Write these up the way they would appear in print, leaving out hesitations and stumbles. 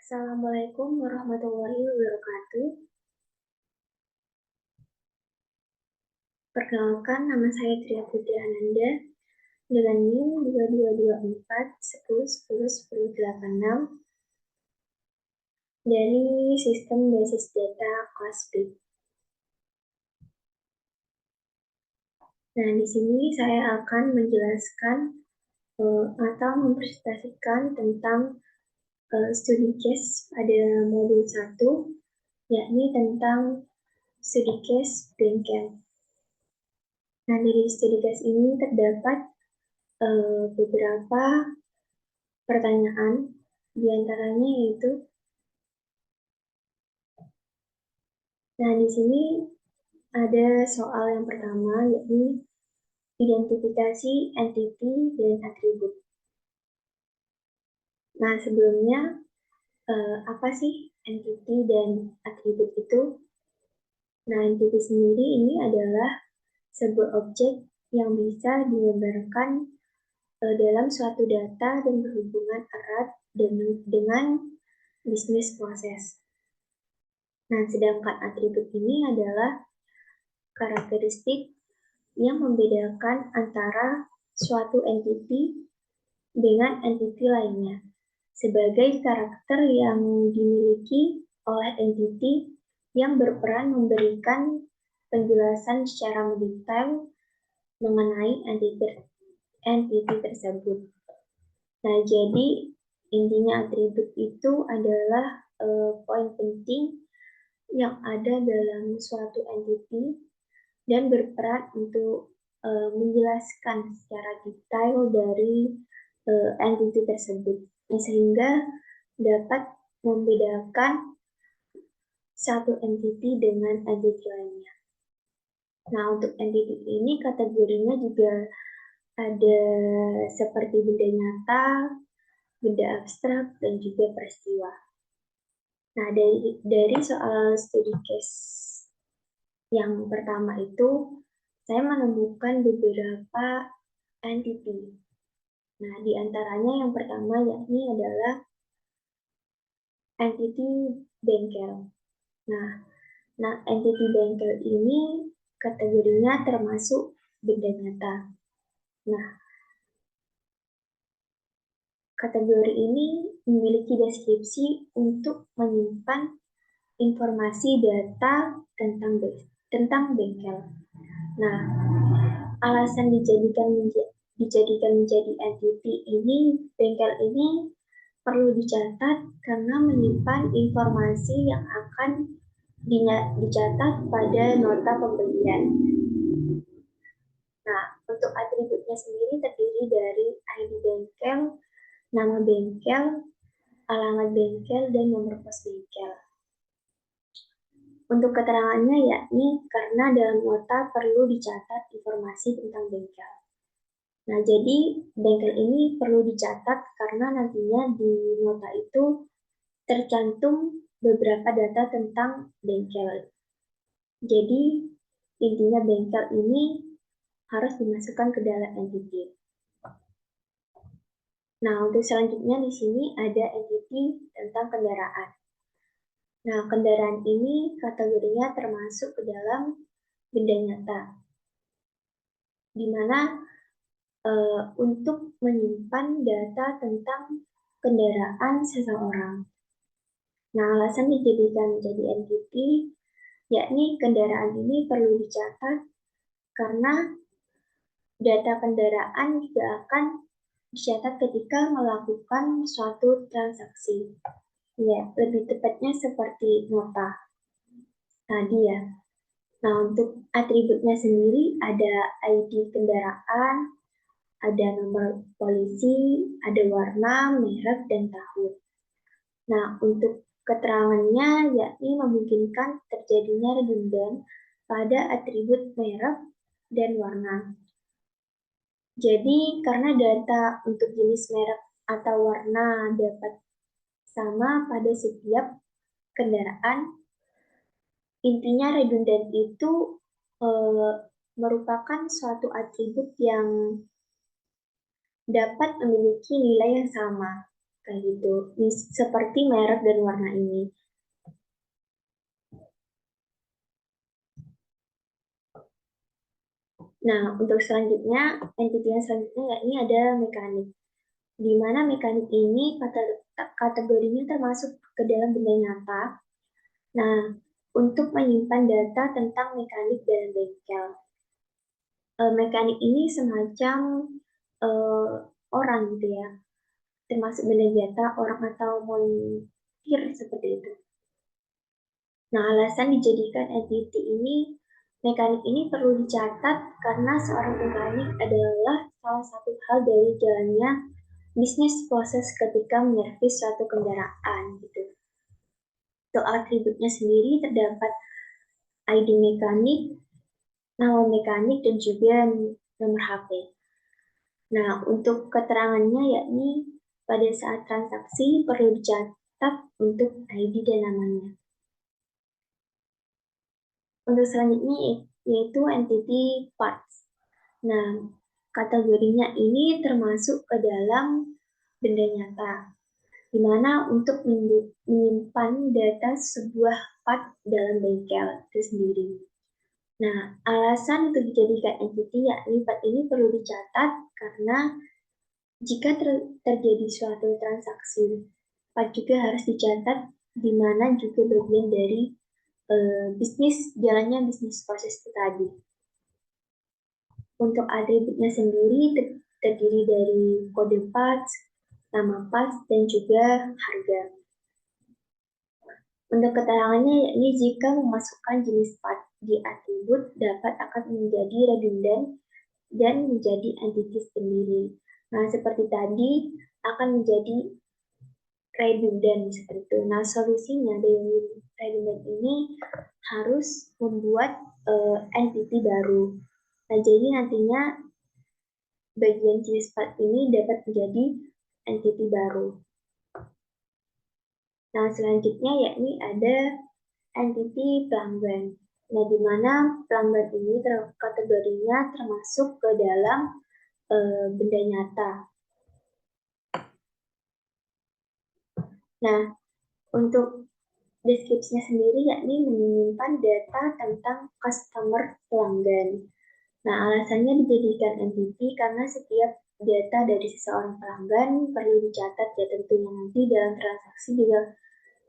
Assalamualaikum warahmatullahi wabarakatuh. Perkenalkan, nama saya Tria Putri Ananda dengan NIM 222410101086 dari Sistem Basis Data kelas B. Nah, di sini saya akan menjelaskan atau mempresentasikan tentang studi case pada modul 1, yakni tentang studi case bengkel. Nah, dari studi case ini terdapat beberapa pertanyaan, diantaranya yaitu, nah di sini ada soal yang pertama, yakni identifikasi entity dan atribut. Nah, sebelumnya apa sih entity dan atribut itu? Nah, entity sendiri ini adalah sebuah objek yang bisa digambarkan dalam suatu data dan berhubungan erat dengan bisnis proses. Nah, sedangkan atribut ini adalah karakteristik yang membedakan antara suatu entity dengan entity lainnya, sebagai karakter yang dimiliki oleh entity yang berperan memberikan penjelasan secara mendetail mengenai entity tersebut. Nah, jadi intinya atribut itu adalah poin penting yang ada dalam suatu entity dan berperan untuk menjelaskan secara detail dari entity tersebut, sehingga dapat membedakan satu entity dengan entity lainnya. Nah, untuk entity ini kategorinya juga ada seperti benda nyata, benda abstrak, dan juga peristiwa. Nah, dari soal studi case yang pertama itu, saya menemukan beberapa entity. Nah, di antaranya yang pertama yakni adalah entity bengkel. Nah, entity bengkel ini kategorinya termasuk benda nyata. Nah, kategori ini memiliki deskripsi untuk menyimpan informasi data tentang bengkel. Nah, alasan dijadikan menjadi entity ini, bengkel ini perlu dicatat karena menyimpan informasi yang akan dicatat pada nota pembelian. Nah, untuk atributnya sendiri terdiri dari ID bengkel, nama bengkel, alamat bengkel, dan nomor pos bengkel. Untuk keterangannya yakni karena dalam nota perlu dicatat informasi tentang bengkel. Nah, jadi bengkel ini perlu dicatat karena nantinya di nota itu tercantum beberapa data tentang bengkel. Jadi, intinya bengkel ini harus dimasukkan ke dalam entity. Nah, untuk selanjutnya di sini ada entity tentang kendaraan. Nah, kendaraan ini kategorinya termasuk ke dalam benda nyata, di mana untuk menyimpan data tentang kendaraan seseorang. Nah, alasan dijadikan menjadi entity, yakni kendaraan ini perlu dicatat karena data kendaraan juga akan dicatat ketika melakukan suatu transaksi. Ya, lebih tepatnya seperti nota tadi ya. Nah, untuk atributnya sendiri ada ID kendaraan, ada nomor polisi, ada warna, merek, dan tahun. Nah, untuk keterangannya yakni memungkinkan terjadinya redundan pada atribut merek dan warna. Jadi, karena data untuk jenis merek atau warna dapat sama pada setiap kendaraan, intinya redundan itu merupakan suatu atribut yang dapat memiliki nilai yang sama. kayak gitu. Seperti merek dan warna ini. Nah, untuk selanjutnya, entity yang selanjutnya ya ini ada mekanik. Di mana mekanik ini kategorinya termasuk ke dalam benda nyata. Nah, untuk menyimpan data tentang mekanik dalam bengkel. Mekanik ini semacam orang gitu ya, termasuk benda nyata, orang atau montir seperti itu. Nah, alasan dijadikan entity ini, mekanik ini perlu dicatat karena seorang mekanik adalah salah satu hal dari jalannya bisnis proses ketika menyervis suatu kendaraan gitu. Untuk atributnya sendiri terdapat ID mekanik, nama mekanik, dan juga nomor HP. Nah, untuk keterangannya yakni pada saat transaksi perlu dicatat untuk ID dan namanya. Untuk selanjutnya yaitu entity parts. Nah, kategorinya ini termasuk ke dalam benda nyata, di mana untuk menyimpan data sebuah part dalam bengkel itu sendiri. Nah, alasan untuk dijadikan entity yakni part ini perlu dicatat karena jika terjadi suatu transaksi, part juga harus dicatat di mana juga bagian dari jalannya bisnis proses itu tadi. Untuk atributnya sendiri terdiri dari kode parts, nama parts, dan juga harga. Untuk keterangannya yakni jika memasukkan jenis part di atribut dapat akan menjadi redundant dan menjadi entitas sendiri. Nah, seperti tadi akan menjadi redundant seperti itu. Nah, solusinya dari redundant ini harus membuat entity baru. Nah, jadi nantinya bagian jenis part ini dapat menjadi entity baru. Nah, selanjutnya yakni ada entity pelanggan. Nah, di mana pelanggan ini kategorinya termasuk ke dalam benda nyata. Nah, untuk deskripsinya sendiri yakni menyimpan data tentang customer pelanggan. Nah, alasannya dijadikan entity karena setiap data dari seseorang pelanggan perlu dicatat ya tentunya nanti dalam transaksi juga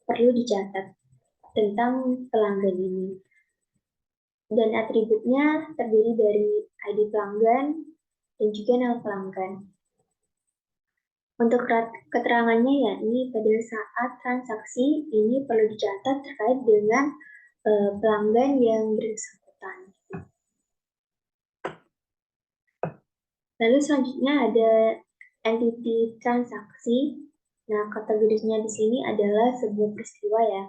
perlu dicatat tentang pelanggan ini. Dan atributnya terdiri dari ID pelanggan dan juga nama pelanggan. Untuk keterangannya yakni pada saat transaksi ini perlu dicatat terkait dengan pelanggan yang bersangkutan. Lalu selanjutnya ada entity transaksi. Nah, kategorinya di sini adalah sebuah peristiwa ya.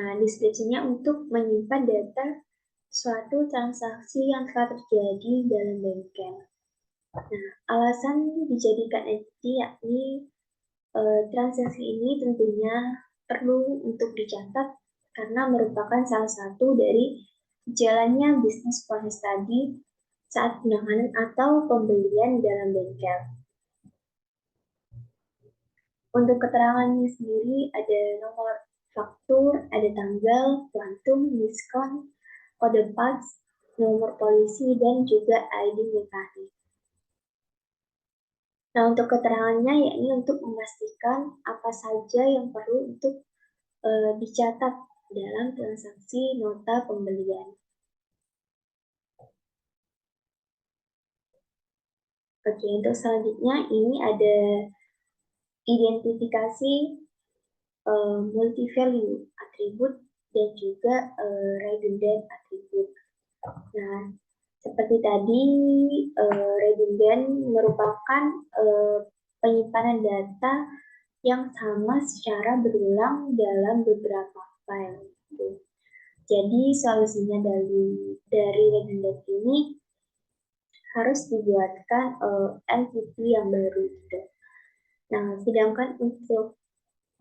Nah, deskripsinya untuk menyimpan data suatu transaksi yang telah terjadi dalam bengkel. Nah, alasan dijadikan entity yakni transaksi ini tentunya perlu untuk dicatat karena merupakan salah satu dari jalannya bisnis proses tadi saat penanganan atau pembelian dalam bengkel. Untuk keterangannya sendiri ada nomor faktur, ada tanggal, kuantum, diskon, kode parts, nomor polisi, dan juga ID mekanik. Nah, untuk keterangannya yakni untuk memastikan apa saja yang perlu untuk dicatat dalam transaksi nota pembelian. Oke, untuk selanjutnya ini ada identifikasi multi-value atribut dan juga redundant atribut. Nah, seperti tadi, redundant merupakan penyimpanan data yang sama secara berulang dalam beberapa file. Jadi solusinya dari redundant ini harus dibuatkan entity yang baru gitu. Nah, sedangkan untuk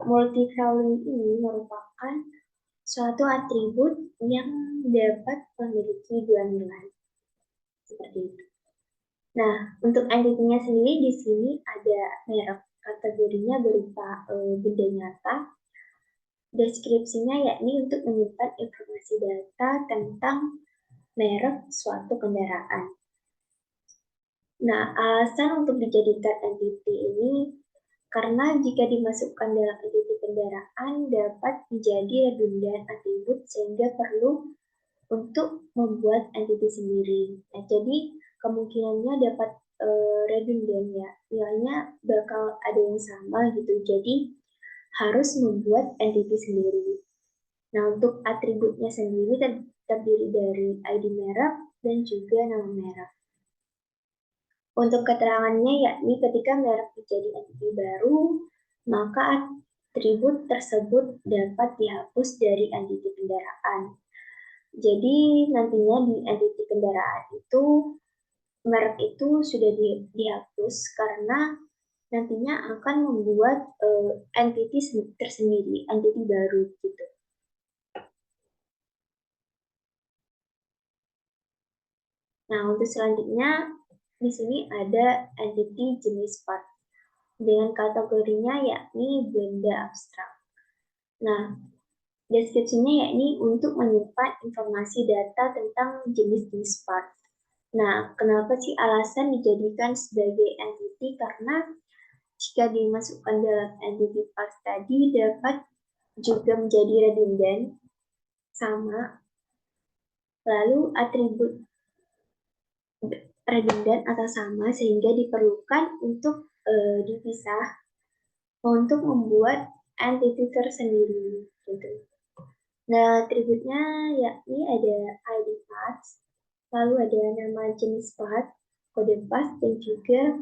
multi-value ini merupakan suatu atribut yang dapat memiliki dua nilai. Seperti itu. Nah, untuk entity-nya sendiri di sini ada merek kategorinya berupa benda nyata. Deskripsinya yakni untuk menyimpan informasi data tentang merek suatu kendaraan. Nah, alasan untuk dijadikan entity ini karena jika dimasukkan dalam entity kendaraan dapat menjadi redundant atribut sehingga perlu untuk membuat entity sendiri. Nah, jadi kemungkinannya dapat redundant ya, nilainya bakal ada yang sama gitu. Jadi harus membuat entity sendiri. Nah, untuk atributnya sendiri terdiri dari ID merek dan juga nama merek. Untuk keterangannya yakni ketika merek menjadi entity baru, maka atribut tersebut dapat dihapus dari entity kendaraan. Jadi nantinya di entity kendaraan itu merek itu sudah dihapus karena nantinya akan membuat entity tersendiri, entity baru gitu. Nah, untuk selanjutnya di sini ada entity jenis part dengan kategorinya yakni benda abstrak. Nah, deskripsinya yakni untuk menyimpan informasi data tentang jenis-jenis part. Nah, kenapa sih alasan dijadikan sebagai entity? Karena jika dimasukkan dalam entity parts tadi dapat juga menjadi redundant sama, lalu atribut redundant atau sama sehingga diperlukan untuk dipisah untuk membuat entity tersendiri gitu. Nah, atributnya yakni ada ID parts, lalu ada nama jenis part, kode part, dan juga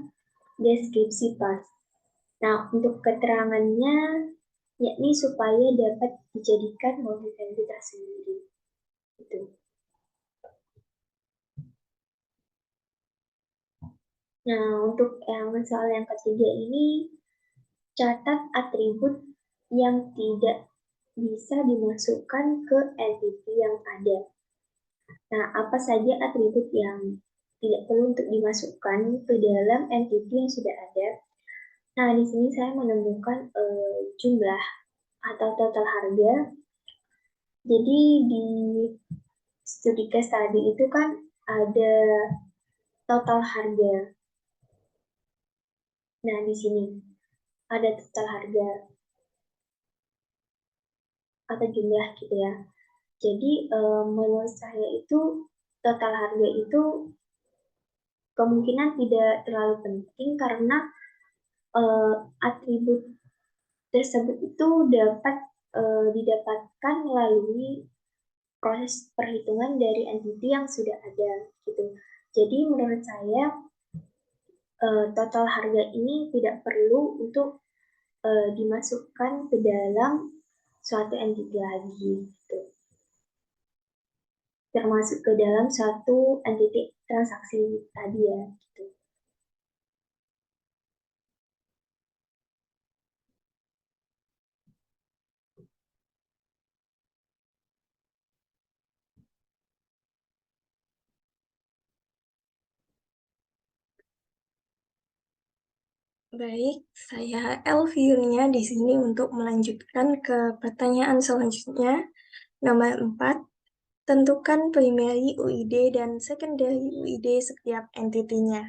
deskripsi part. Nah, untuk keterangannya yakni supaya dapat dijadikan model entity tersendiri. Gitu. Nah, untuk soal yang ketiga ini, catat atribut yang tidak bisa dimasukkan ke entity yang ada. Nah, apa saja atribut yang tidak perlu untuk dimasukkan ke dalam entity yang sudah ada? Nah, di sini saya menemukan jumlah atau total harga. Jadi di studi case tadi itu kan ada total harga. Nah, di sini ada total harga atau jumlah gitu ya. Jadi menurut saya itu total harga itu kemungkinan tidak terlalu penting karena atribut tersebut itu dapat didapatkan melalui proses perhitungan dari entity yang sudah ada gitu. Jadi menurut saya total harga ini tidak perlu untuk dimasukkan ke dalam suatu entity lagi gitu. Termasuk ke dalam suatu entity transaksi tadi ya gitu. Baik, saya Elviernya di sini untuk melanjutkan ke pertanyaan selanjutnya. Nomor 4, tentukan primary UID dan secondary UID setiap entitinya.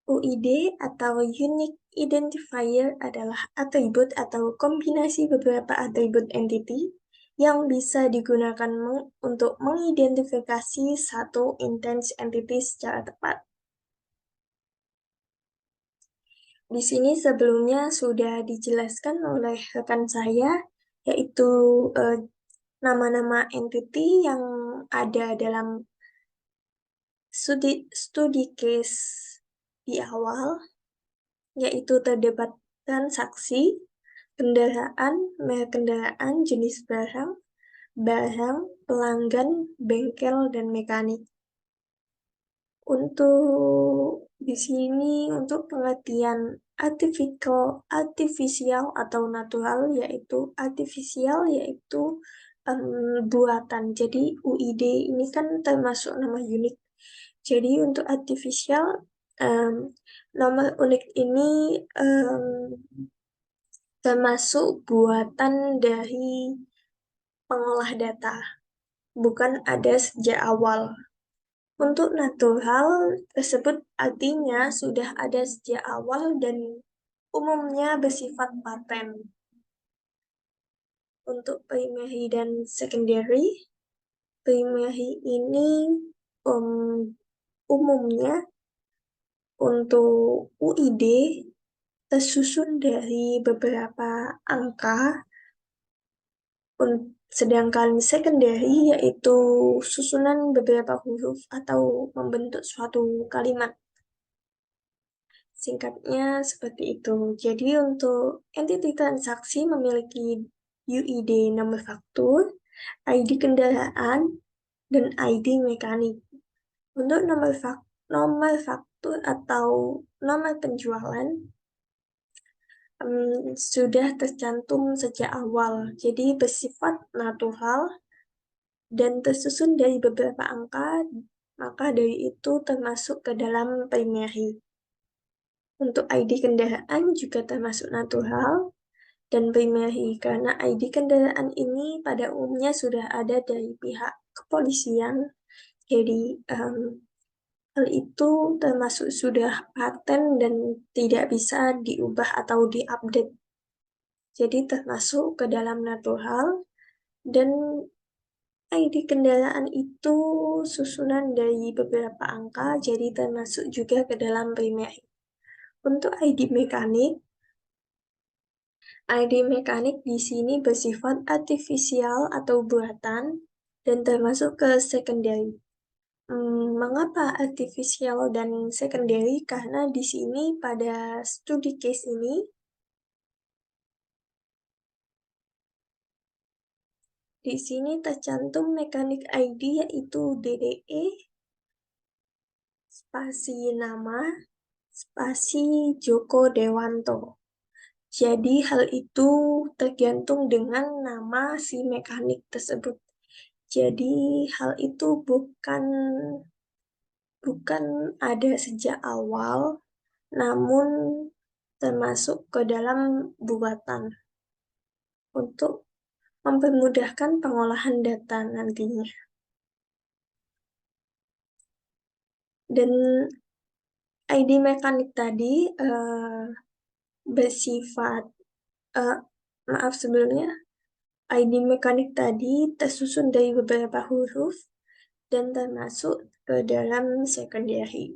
UID atau Unique Identifier adalah atribut atau kombinasi beberapa atribut entity yang bisa digunakan untuk mengidentifikasi satu instance entity secara tepat. Di sini sebelumnya sudah dijelaskan oleh rekan saya, yaitu nama-nama entity yang ada dalam studi case di awal, yaitu terdapat transaksi, kendaraan, merek kendaraan, jenis barang, pelanggan, bengkel, dan mekanik. Untuk di sini untuk pengertian artifisial atau natural yaitu buatan. Jadi UID ini kan termasuk nama unik. Jadi untuk artifisial Nomor unik ini termasuk buatan dari pengolah data, bukan ada sejak awal. Untuk natural tersebut artinya sudah ada sejak awal dan umumnya bersifat paten. Untuk primary dan secondary, primary ini umumnya untuk UID tersusun dari beberapa angka, sedangkan secondary yaitu susunan beberapa huruf atau membentuk suatu kalimat. Singkatnya seperti itu. Jadi untuk entity transaksi memiliki UID nomor faktur, ID kendaraan, dan ID mekanik. Untuk nomor faktur atau nomor penjualan sudah tercantum sejak awal, jadi bersifat natural dan tersusun dari beberapa angka, maka dari itu termasuk ke dalam primary. Untuk ID kendaraan juga termasuk natural dan primary, karena ID kendaraan ini pada umumnya sudah ada dari pihak kepolisian, jadi hal itu termasuk sudah paten dan tidak bisa diubah atau diupdate. Jadi termasuk ke dalam natural dan ID kendaraan itu susunan dari beberapa angka, jadi termasuk juga ke dalam primary. Untuk ID mekanik di sini bersifat artifisial atau buatan dan termasuk ke secondary. Mengapa artifisial dan secondary? Karena di sini pada studi case ini di sini tercantum mekanik ID yaitu DDE spasi nama spasi Joko Dewanto. Jadi hal itu tergantung dengan nama si mekanik tersebut. Jadi hal itu bukan ada sejak awal, namun termasuk ke dalam buatan untuk mempermudahkan pengolahan data nantinya. Dan ID mekanik tadi bersifat, maaf sebelumnya, ID mekanik tadi tersusun dari beberapa huruf dan termasuk ke dalam secondary.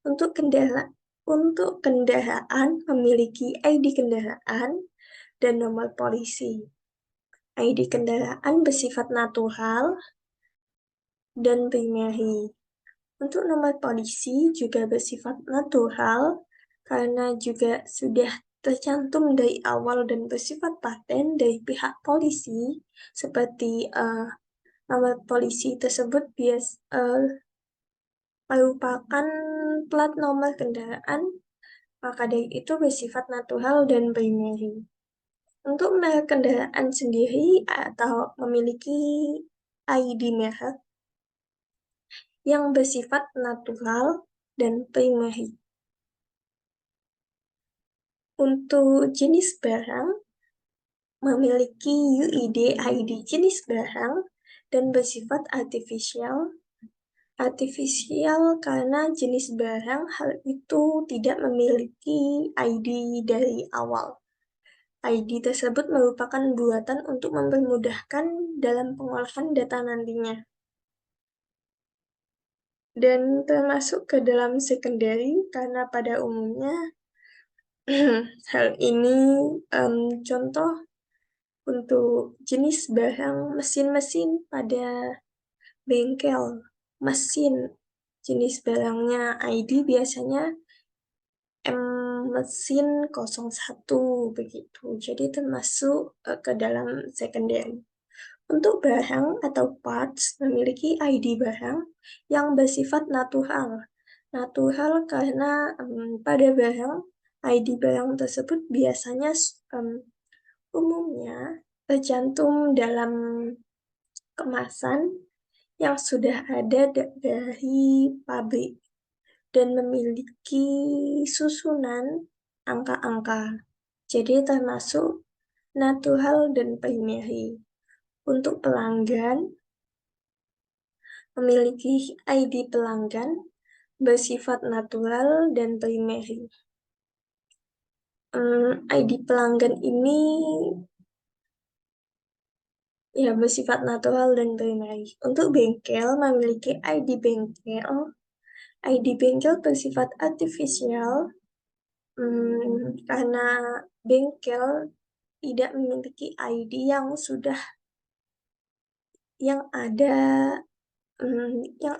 Untuk kendaraan memiliki ID kendaraan dan nomor polisi. ID kendaraan bersifat natural dan primary. Untuk nomor polisi juga bersifat natural karena juga sudah tercantum dari awal dan bersifat paten dari pihak polisi, seperti nomor polisi tersebut merupakan plat nomor kendaraan, maka dari itu bersifat natural dan primary. Untuk merek kendaraan sendiri atau memiliki ID merek yang bersifat natural dan primary. Untuk jenis barang, memiliki UID ID jenis barang dan bersifat artifisial. Artifisial karena jenis barang hal itu tidak memiliki ID dari awal. ID tersebut merupakan buatan untuk mempermudahkan dalam pengolahan data nantinya. Dan termasuk ke dalam secondary karena pada umumnya hal ini contoh untuk jenis barang mesin-mesin pada bengkel mesin, jenis barangnya ID biasanya mesin 01 begitu. Jadi termasuk ke dalam secondary. Untuk barang atau parts memiliki ID barang yang bersifat natural. Natural karena pada barang ID barang tersebut biasanya umumnya tercantum dalam kemasan yang sudah ada dari pabrik. dan memiliki susunan angka-angka. Jadi termasuk natural dan primary. Untuk pelanggan, memiliki ID pelanggan bersifat natural dan primary. ID pelanggan ini ya bersifat natural dan primary. Untuk bengkel memiliki ID bengkel. ID bengkel bersifat artifisial karena bengkel tidak memiliki ID yang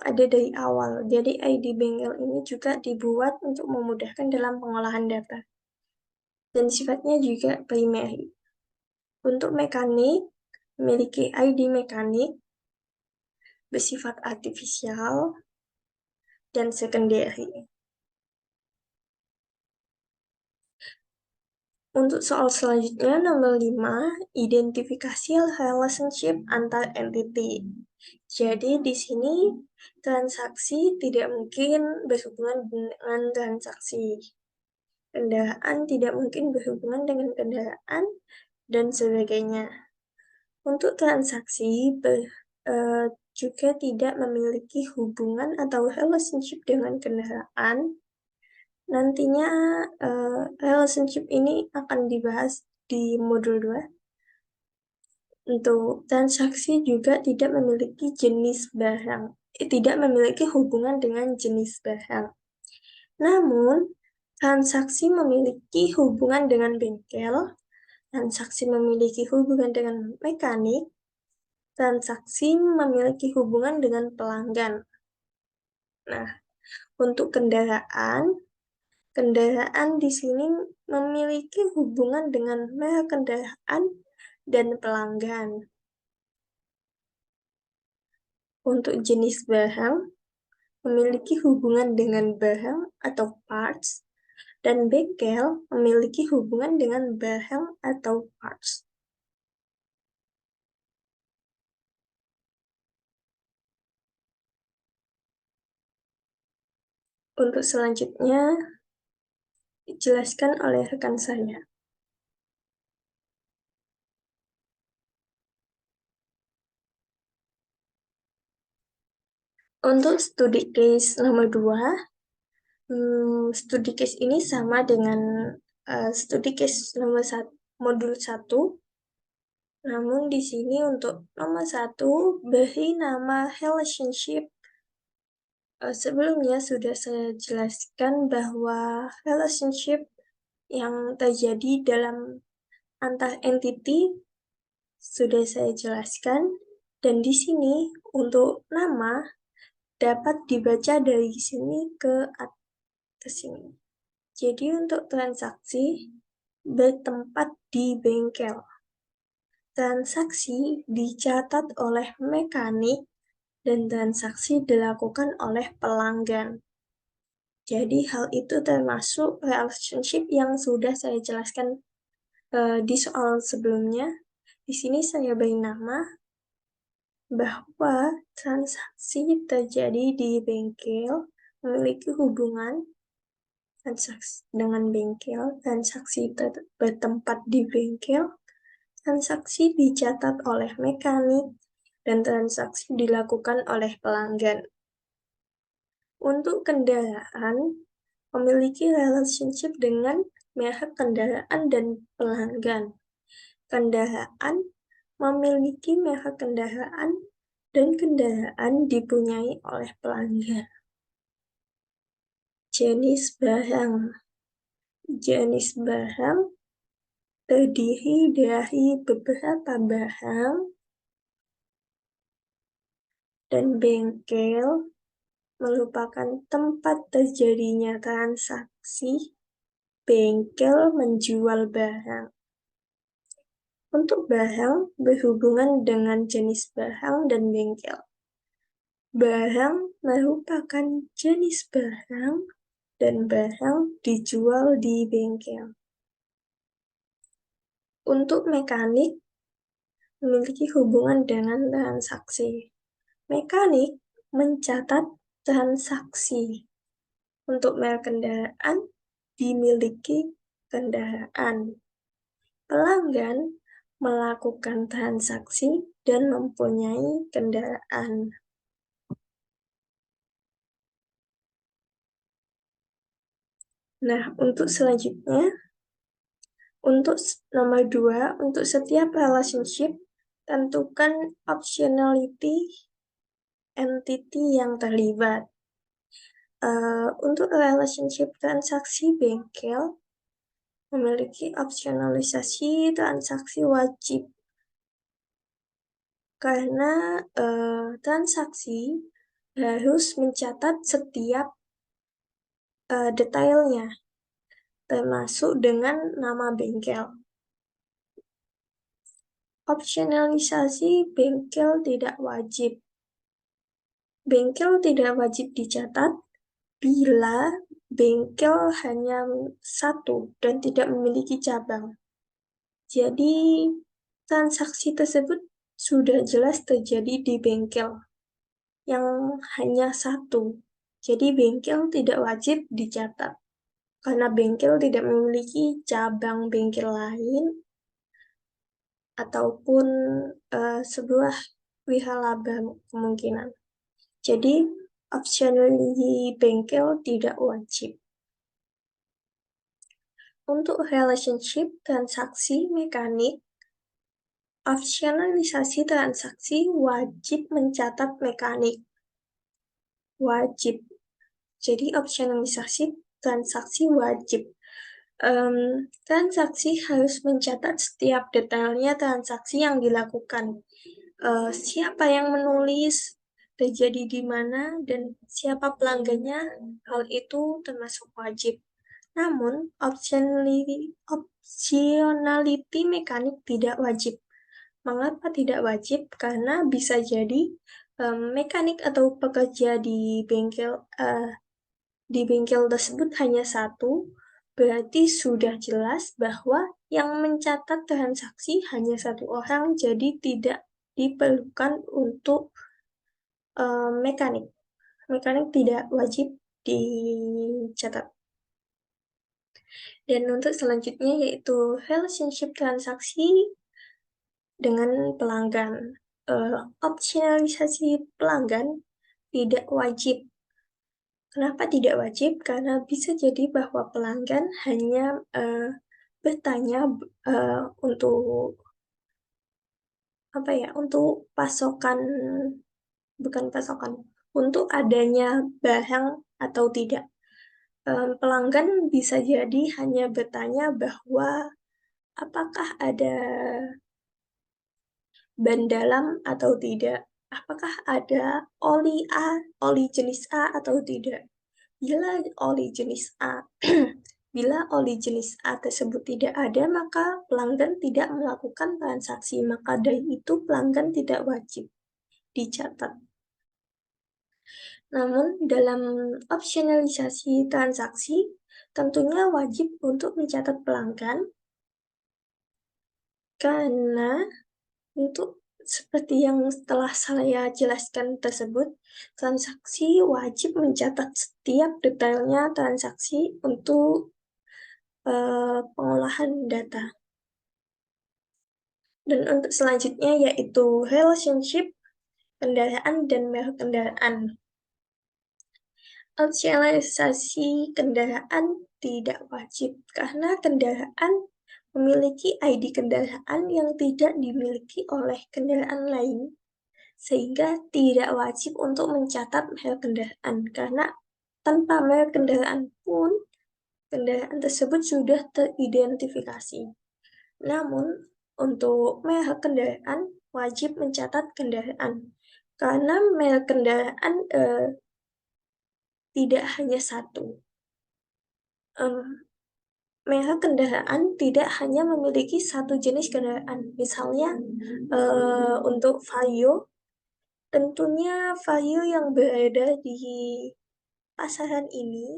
ada dari awal. Jadi ID bengkel ini juga dibuat untuk memudahkan dalam pengolahan data. Dan sifatnya juga primary. Untuk mekanik, memiliki ID mekanik bersifat artifisial dan secondary. Untuk soal selanjutnya, nomor 5, identifikasi relationship antar entity. Jadi di sini transaksi tidak mungkin berhubungan dengan transaksi. Kendaraan tidak mungkin berhubungan dengan kendaraan, dan sebagainya. Untuk transaksi juga tidak memiliki hubungan atau relationship dengan kendaraan. Nantinya relationship ini akan dibahas di modul 2. Untuk transaksi juga tidak memiliki jenis barang, tidak memiliki hubungan dengan jenis barang. Namun, transaksi memiliki hubungan dengan bengkel, transaksi memiliki hubungan dengan mekanik, transaksi memiliki hubungan dengan pelanggan. Nah, untuk kendaraan di sini memiliki hubungan dengan merek kendaraan dan pelanggan. Untuk jenis barang, memiliki hubungan dengan barang atau parts, dan bengkel memiliki hubungan dengan barang atau parts. Untuk selanjutnya, dijelaskan oleh rekan saya. Untuk studi case nomor 2, studi case ini sama dengan studi case nomor 1, modul 1. Namun di sini untuk nomor 1, beri nama relationship. Sebelumnya sudah saya jelaskan bahwa relationship yang terjadi dalam antar entity sudah saya jelaskan, dan di sini untuk nama dapat dibaca dari sini ke atas sini. Jadi untuk transaksi bertempat di bengkel. Transaksi dicatat oleh mekanik dan transaksi dilakukan oleh pelanggan. Jadi hal itu termasuk relationship yang sudah saya jelaskan di soal sebelumnya. Di sini saya beri nama bahwa transaksi terjadi di bengkel memiliki hubungan transaksi dengan bengkel, transaksi bertempat di bengkel, transaksi dicatat oleh mekanik, dan transaksi dilakukan oleh pelanggan. Untuk kendaraan, memiliki relationship dengan merek kendaraan dan pelanggan. Kendaraan memiliki merek kendaraan dan kendaraan dipunyai oleh pelanggan. Jenis barang. Jenis barang terdiri dari beberapa barang, dan bengkel merupakan tempat terjadinya transaksi bengkel menjual barang. Untuk barang berhubungan dengan jenis barang dan bengkel. Barang merupakan jenis barang dan barang dijual di bengkel. Untuk mekanik memiliki hubungan dengan transaksi. Mekanik mencatat transaksi. untuk merek kendaraan dimiliki kendaraan. Pelanggan melakukan transaksi dan mempunyai kendaraan. Nah, untuk selanjutnya, untuk nomor 2, untuk setiap relationship, tentukan optionality entity yang terlibat. Untuk relationship transaksi bengkel, memiliki opsionalisasi transaksi wajib. Karena transaksi harus mencatat setiap detailnya, termasuk dengan nama bengkel. Opsionalisasi bengkel tidak wajib. Bengkel tidak wajib dicatat bila bengkel hanya satu dan tidak memiliki cabang. Jadi, transaksi tersebut sudah jelas terjadi di bengkel yang hanya satu. Jadi, bengkel tidak wajib dicatat. Karena bengkel tidak memiliki cabang bengkel lain ataupun sebuah wiralaba kemungkinan. Jadi, optionally bengkel tidak wajib. Untuk relationship transaksi mekanik, opsionalisasi transaksi wajib mencatat mekanik. Wajib. Jadi, opsionalisasi transaksi wajib. Transaksi harus mencatat setiap detailnya transaksi yang dilakukan. Siapa yang menulis, terjadi di mana, dan siapa pelanggannya, hal itu termasuk wajib. Namun, optionality mekanik tidak wajib. Mengapa tidak wajib? Karena bisa jadi mekanik atau pekerja di bengkel tersebut hanya satu, berarti sudah jelas bahwa yang mencatat transaksi hanya satu orang, jadi tidak diperlukan untuk mekanik. Mekanik tidak wajib dicatat. Dan untuk selanjutnya yaitu relationship transaksi dengan pelanggan. Opsionalisasi pelanggan tidak wajib. Kenapa tidak wajib? Karena bisa jadi bahwa pelanggan hanya bertanya untuk untuk adanya barang atau tidak. Pelanggan bisa jadi hanya bertanya bahwa apakah ada ban dalam atau tidak, apakah ada oli jenis A atau tidak. Bila oli jenis A tersebut tidak ada, maka pelanggan tidak melakukan transaksi. Maka dari itu pelanggan tidak wajib dicatat. Namun dalam opsionalisasi transaksi, tentunya wajib untuk mencatat pelanggan karena untuk seperti yang setelah saya jelaskan tersebut, transaksi wajib mencatat setiap detailnya transaksi untuk pengolahan data. Dan untuk selanjutnya yaitu relationship kendaraan dan merek kendaraan. Opsionalisasi kendaraan tidak wajib karena kendaraan memiliki ID kendaraan yang tidak dimiliki oleh kendaraan lain, sehingga tidak wajib untuk mencatat merek kendaraan karena tanpa merek kendaraan pun kendaraan tersebut sudah teridentifikasi. Namun, untuk merek kendaraan wajib mencatat kendaraan karena merek kendaraan tidak hanya satu. Merek kendaraan tidak hanya memiliki satu jenis kendaraan. Misalnya untuk Vario, tentunya Vario yang berada di pasaran ini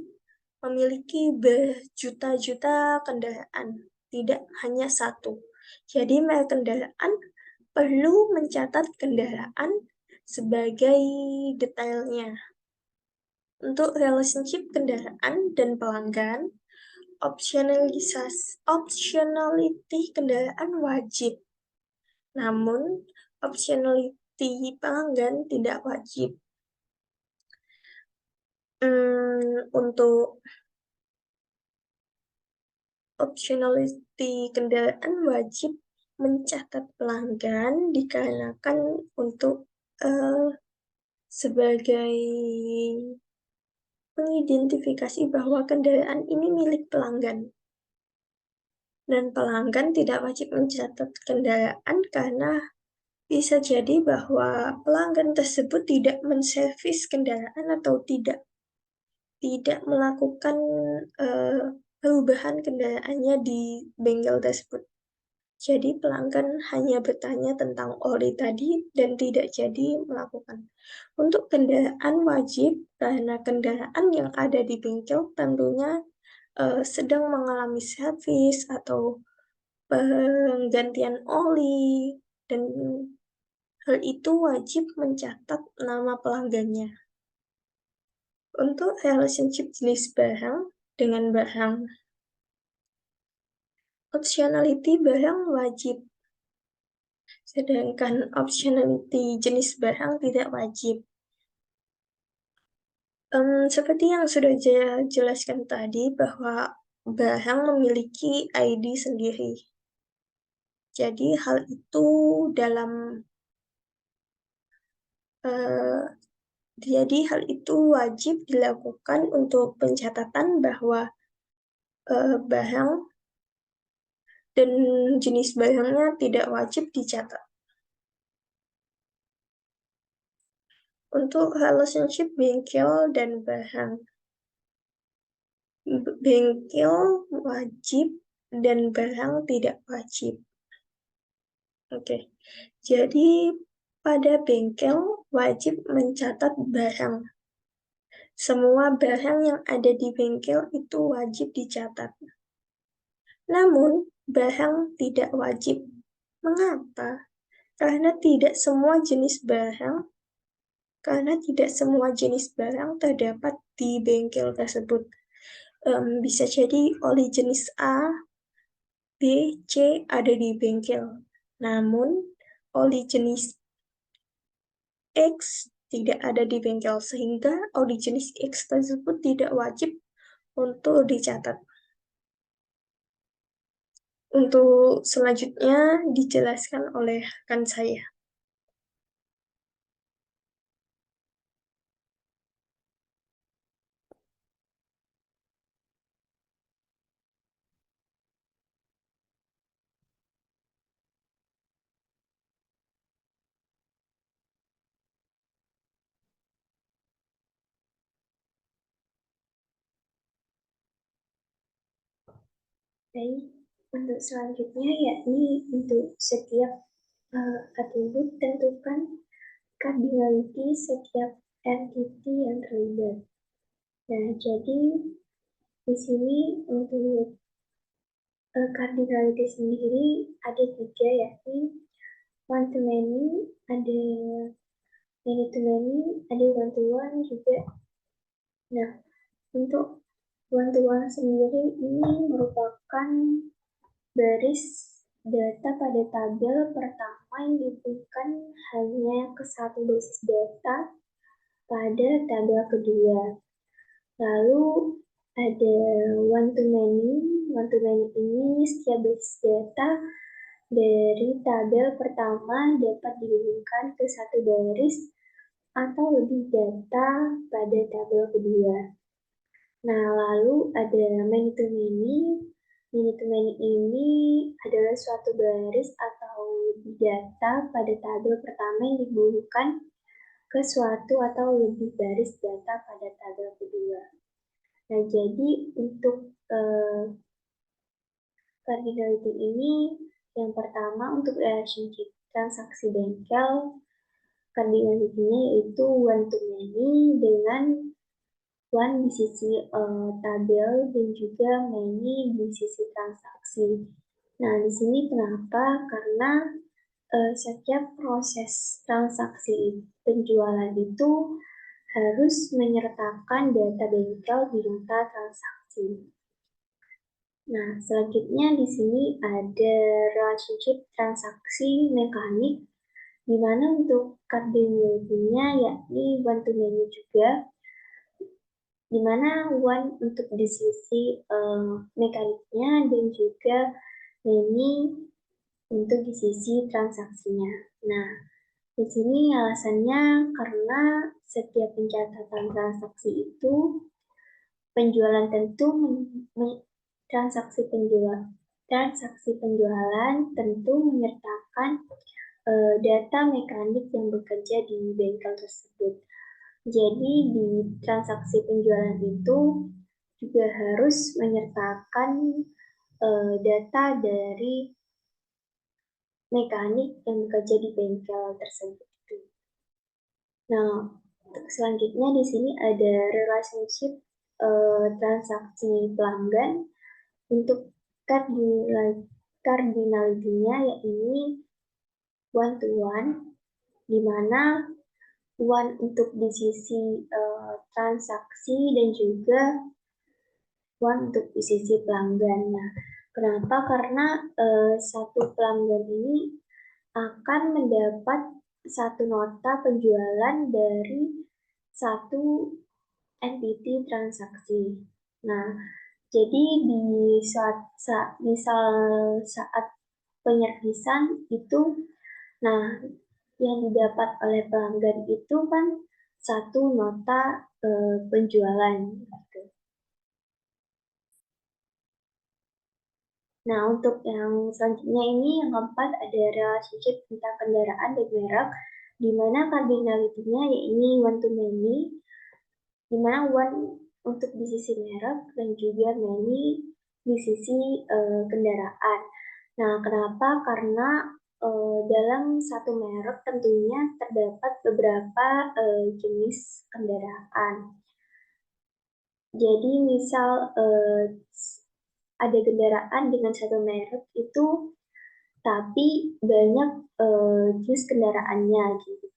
memiliki berjuta-juta kendaraan, tidak hanya satu. Jadi merek kendaraan perlu mencatat kendaraan sebagai detailnya. Untuk relationship kendaraan dan pelanggan, optionality kendaraan wajib. Namun, optionality pelanggan tidak wajib. Untuk optionality kendaraan wajib mencatat pelanggan dikarenakan untuk sebagai mengidentifikasi bahwa kendaraan ini milik pelanggan. Dan pelanggan tidak wajib mencatat kendaraan karena bisa jadi bahwa pelanggan tersebut tidak menservis kendaraan atau tidak melakukan perubahan kendaraannya di bengkel tersebut. Jadi pelanggan hanya bertanya tentang oli tadi dan tidak jadi melakukan. Untuk kendaraan wajib, karena kendaraan yang ada di bengkel tentunya sedang mengalami servis atau penggantian oli, dan hal itu wajib mencatat nama pelanggannya. Untuk relationship jenis barang dengan barang, optionality barang wajib, sedangkan optionality jenis barang tidak wajib. Seperti yang sudah saya jelaskan tadi, bahwa barang memiliki ID sendiri. Jadi hal itu wajib dilakukan untuk pencatatan bahwa barang dan jenis barangnya tidak wajib dicatat. Untuk relationship bengkel dan barang, bengkel wajib dan barang tidak wajib. Oke, jadi pada bengkel wajib mencatat barang. Semua barang yang ada di bengkel itu wajib dicatat. Namun, barang tidak wajib. Mengapa? Karena tidak semua jenis barang terdapat di bengkel tersebut. Bisa jadi oli jenis A, B, C ada di bengkel. Namun, oli jenis X tidak ada di bengkel, sehingga oli jenis X tersebut tidak wajib untuk dicatat. Untuk selanjutnya dijelaskan oleh rekan saya. Baik, untuk selanjutnya yakni untuk setiap atribut tentukan cardinality setiap entity yang terlibat. Nah, jadi di sini untuk cardinality sendiri ada 3, yakni one to many, ada many to many, ada one to one juga. Nah, untuk one to one sendiri ini merupakan baris data pada tabel pertama yang diberikan hanya ke satu basis data pada tabel kedua. Lalu ada one to many. One to many ini setiap basis data dari tabel pertama dapat dihubungkan ke satu baris atau lebih data pada tabel kedua. Nah, lalu ada many to many. Many to many ini adalah suatu baris atau lebih data pada tabel pertama yang dihubungkan ke suatu atau lebih baris data pada tabel kedua. Nah, jadi untuk cardinality ini, yang pertama untuk relationship transaksi bengkel, cardinality-nya yaitu one to many dengan one di sisi tabel dan juga many di sisi transaksi. Nah, di sini kenapa? Karena setiap proses transaksi penjualan itu harus menyertakan data bengkel di nota transaksi. Nah, selanjutnya di sini ada relationship transaksi mekanik, di mana untuk cardinality-nya yakni one to many juga, di mana one untuk di sisi mekaniknya dan juga many untuk di sisi transaksinya. Nah, di sini alasannya karena setiap pencatatan transaksi itu penjualan tentu transaksi penjualan tentu menyertakan data mekanik yang bekerja di bengkel tersebut. Jadi di transaksi penjualan itu juga harus menyertakan data dari mekanik yang bekerja di bengkel tersebut. Nah, selanjutnya di sini ada relationship transaksi pelanggan. Untuk cardinality-nya yakni one to one, di mana one untuk di sisi transaksi dan juga one untuk di sisi pelanggan. Nah, kenapa? Karena satu pelanggan ini akan mendapat satu nota penjualan dari satu entity transaksi. Nah, jadi di saat penyertisan itu, nah yang didapat oleh pelanggan itu kan satu nota penjualan. Gitu. Nah, untuk yang selanjutnya ini, yang keempat ada relationship tentang kendaraan dan merek, di mana cardinality-nya yaitu one to many, di mana one untuk di sisi merek dan juga many di sisi kendaraan. Nah, kenapa? Karena dalam satu merek tentunya terdapat beberapa jenis kendaraan. Jadi misal ada kendaraan dengan satu merek itu, tapi banyak jenis kendaraannya gitu.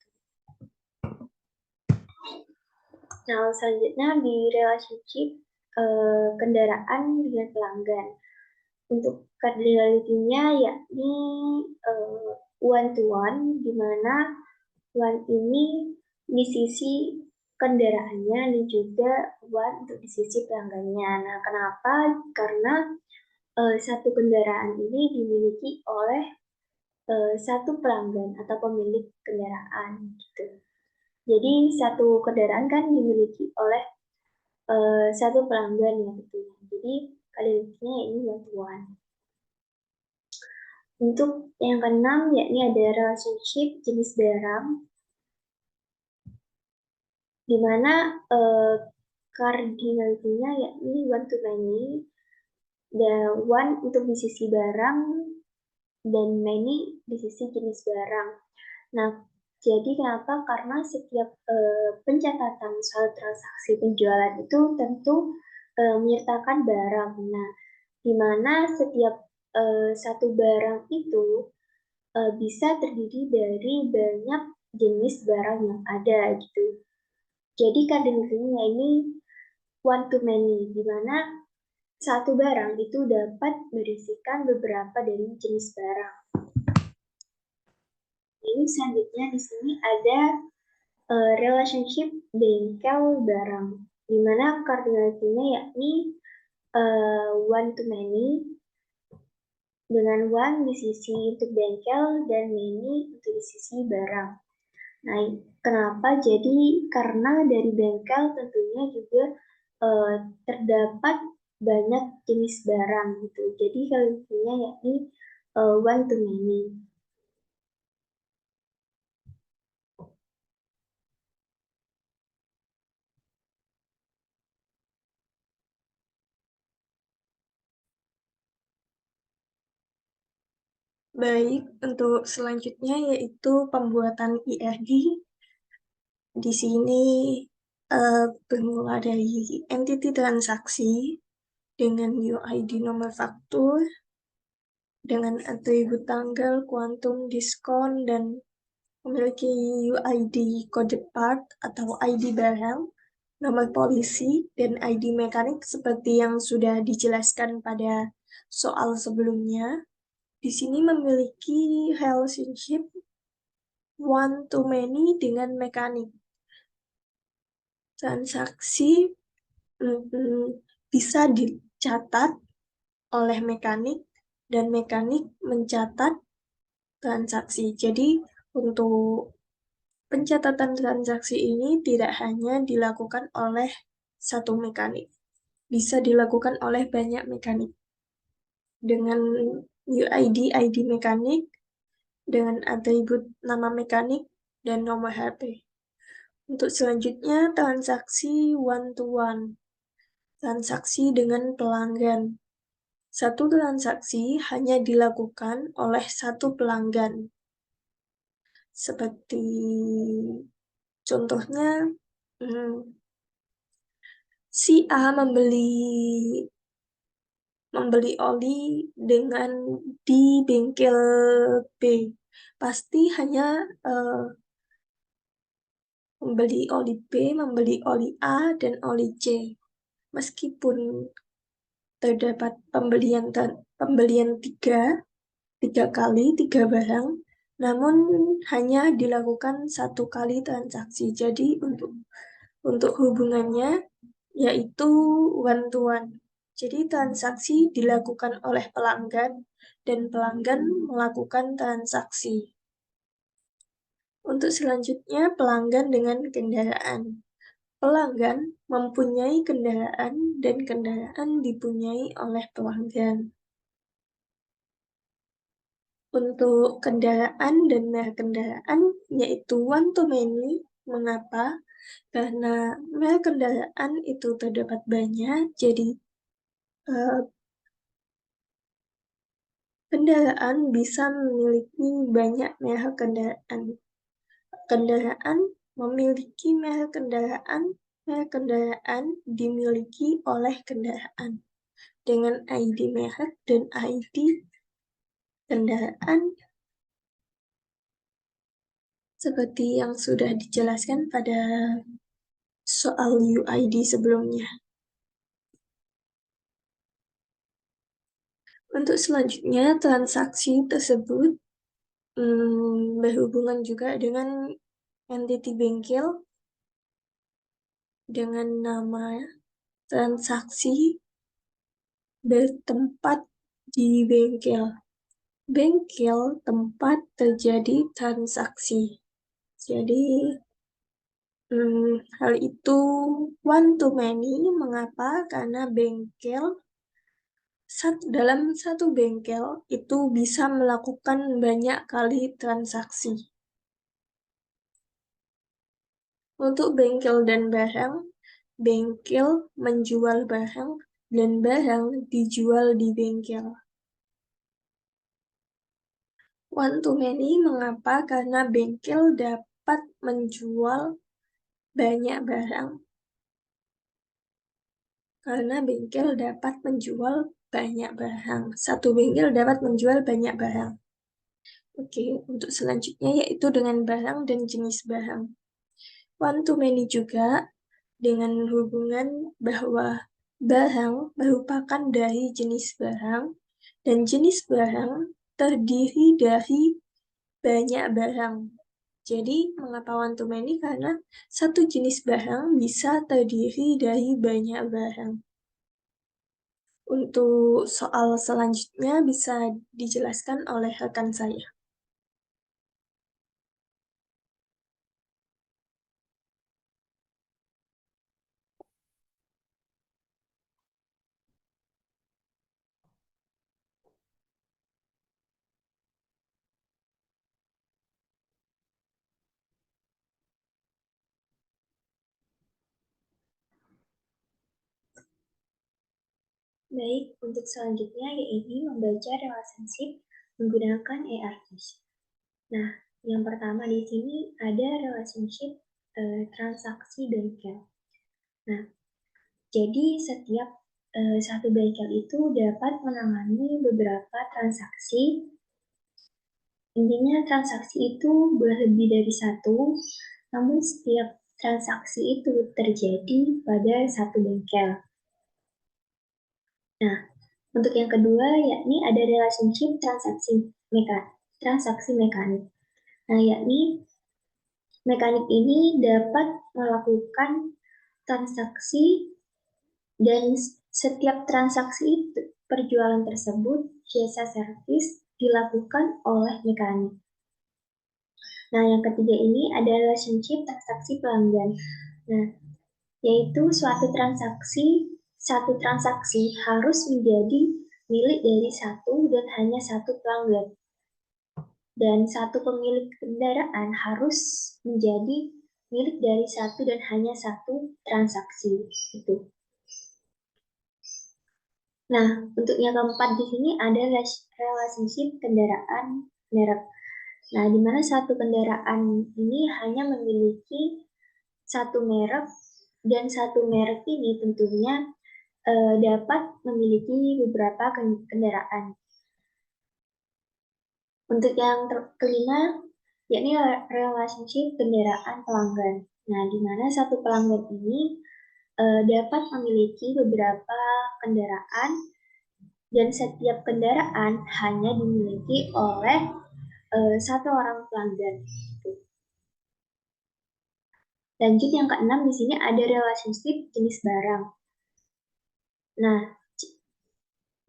Nah, selanjutnya di relationship kendaraan dengan pelanggan. Untuk cardinality-nya yakni one to one, di mana one ini di sisi kendaraannya dan juga one untuk di sisi pelanggannya. Nah, kenapa? Karena satu kendaraan ini dimiliki oleh satu pelanggan atau pemilik kendaraan gitu. Jadi satu kendaraan kan dimiliki oleh satu pelanggan ya tentunya. Jadi cardinality-nya ini one to one. Untuk yang keenam yakni ada relationship jenis barang, di mana cardinality-nya yakni one to many, dan one untuk di sisi barang dan many di sisi jenis barang. Nah, jadi kenapa? Karena setiap pencatatan soal transaksi penjualan itu tentu menyertakan barang. Nah, di mana setiap satu barang itu bisa terdiri dari banyak jenis barang yang ada gitu. Jadi cardinality-nya ini one to many, di mana satu barang itu dapat berisikan beberapa dari jenis barang. Ini selanjutnya di sini ada relationship bengkel barang, di mana cardinality-nya yakni one to many, dengan one di sisi untuk bengkel dan many untuk di sisi barang. Nah, kenapa? Jadi karena dari bengkel tentunya juga terdapat banyak jenis barang gitu. Jadi cardinality-nya yakni one to many. Baik, untuk selanjutnya yaitu pembuatan IRD. Di sini bermula dari entity transaksi dengan UID nomor faktur, dengan atribut tanggal, kuantum, diskon, dan memiliki UID kode part atau ID barang, nomor polisi, dan ID mekanik seperti yang sudah dijelaskan pada soal sebelumnya. Di sini memiliki relationship one to many dengan mekanik. Transaksi bisa dicatat oleh mekanik dan mekanik mencatat transaksi. Jadi untuk pencatatan transaksi ini tidak hanya dilakukan oleh satu mekanik, bisa dilakukan oleh banyak mekanik. Dengan UID, ID mekanik, dengan atribut nama mekanik, dan nomor HP. Untuk selanjutnya, transaksi one-to-one. Transaksi dengan pelanggan. Satu transaksi hanya dilakukan oleh satu pelanggan. Seperti contohnya, si A membeli oli dengan di bengkel B. Pasti hanya membeli oli B, membeli oli A, dan oli C. Meskipun terdapat pembelian tiga kali, tiga barang, namun hanya dilakukan satu kali transaksi. Jadi untuk hubungannya yaitu one to one. Jadi transaksi dilakukan oleh pelanggan dan pelanggan melakukan transaksi. Untuk selanjutnya pelanggan dengan kendaraan. Pelanggan mempunyai kendaraan dan kendaraan dipunyai oleh pelanggan. Untuk kendaraan dan merek kendaraan yaitu one to many. Mengapa? Karena merek kendaraan itu terdapat banyak, jadi kendaraan bisa memiliki banyak merek kendaraan. Kendaraan memiliki merek kendaraan dimiliki oleh kendaraan dengan ID merek dan ID kendaraan seperti yang sudah dijelaskan pada soal UID sebelumnya. Untuk selanjutnya, transaksi tersebut berhubungan juga dengan entity bengkel dengan nama transaksi bertempat di bengkel. Bengkel tempat terjadi transaksi. Jadi hal itu one to many. Mengapa? Karena dalam satu bengkel itu bisa melakukan banyak kali transaksi. Untuk bengkel dan barang, bengkel menjual barang dan barang dijual di bengkel. One to many mengapa? Karena bengkel dapat menjual banyak barang. Karena bengkel dapat menjual banyak barang. Satu bengkel dapat menjual banyak barang. Oke, untuk selanjutnya yaitu dengan barang dan jenis barang. One to many juga dengan hubungan bahwa barang merupakan dari jenis barang dan jenis barang terdiri dari banyak barang. Jadi, mengapa one to many? Karena satu jenis barang bisa terdiri dari banyak barang. Untuk soal selanjutnya bisa dijelaskan oleh rekan saya. Baik, untuk selanjutnya yaitu membaca relationship menggunakan ARTs. Nah, yang pertama di sini ada relationship transaksi bengkel. Nah, jadi setiap satu bengkel itu dapat menangani beberapa transaksi Intinya transaksi itu boleh lebih dari satu, namun setiap transaksi itu terjadi pada satu bengkel. Nah, untuk yang kedua yakni ada relationship transaksi mekanik. Nah, yakni mekanik ini dapat melakukan transaksi dan setiap transaksi itu perjualan tersebut jasa servis dilakukan oleh mekanik. Nah, yang ketiga ini ada relationship transaksi pelanggan. Nah, yaitu satu transaksi harus menjadi milik dari satu dan hanya satu pelanggan. Dan satu pemilik kendaraan harus menjadi milik dari satu dan hanya satu transaksi. Itu. Nah, untuk yang keempat di sini ada relationship kendaraan merek. Nah, di mana satu kendaraan ini hanya memiliki satu merek dan satu merek ini tentunya dapat memiliki beberapa kendaraan. Untuk yang kelima, yakni relationship kendaraan pelanggan. Nah, di mana satu pelanggan ini dapat memiliki beberapa kendaraan dan setiap kendaraan hanya dimiliki oleh satu orang pelanggan. Lanjut yang keenam di sini ada relationship jenis barang. Nah,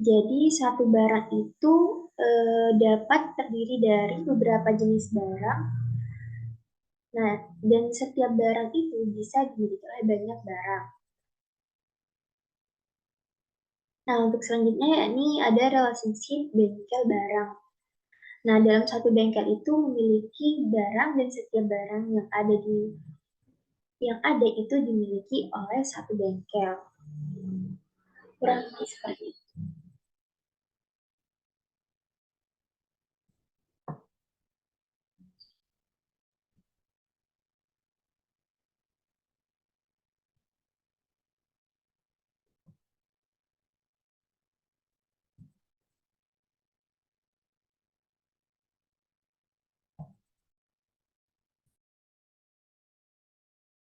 jadi satu barang itu dapat terdiri dari beberapa jenis barang. Nah, dan setiap barang itu bisa dimiliki oleh banyak barang. Nah, untuk selanjutnya yakni ada relationship bengkel barang. Nah, dalam satu bengkel itu memiliki barang dan setiap barang yang ada itu dimiliki oleh satu bengkel. Kurang lebih seperti itu.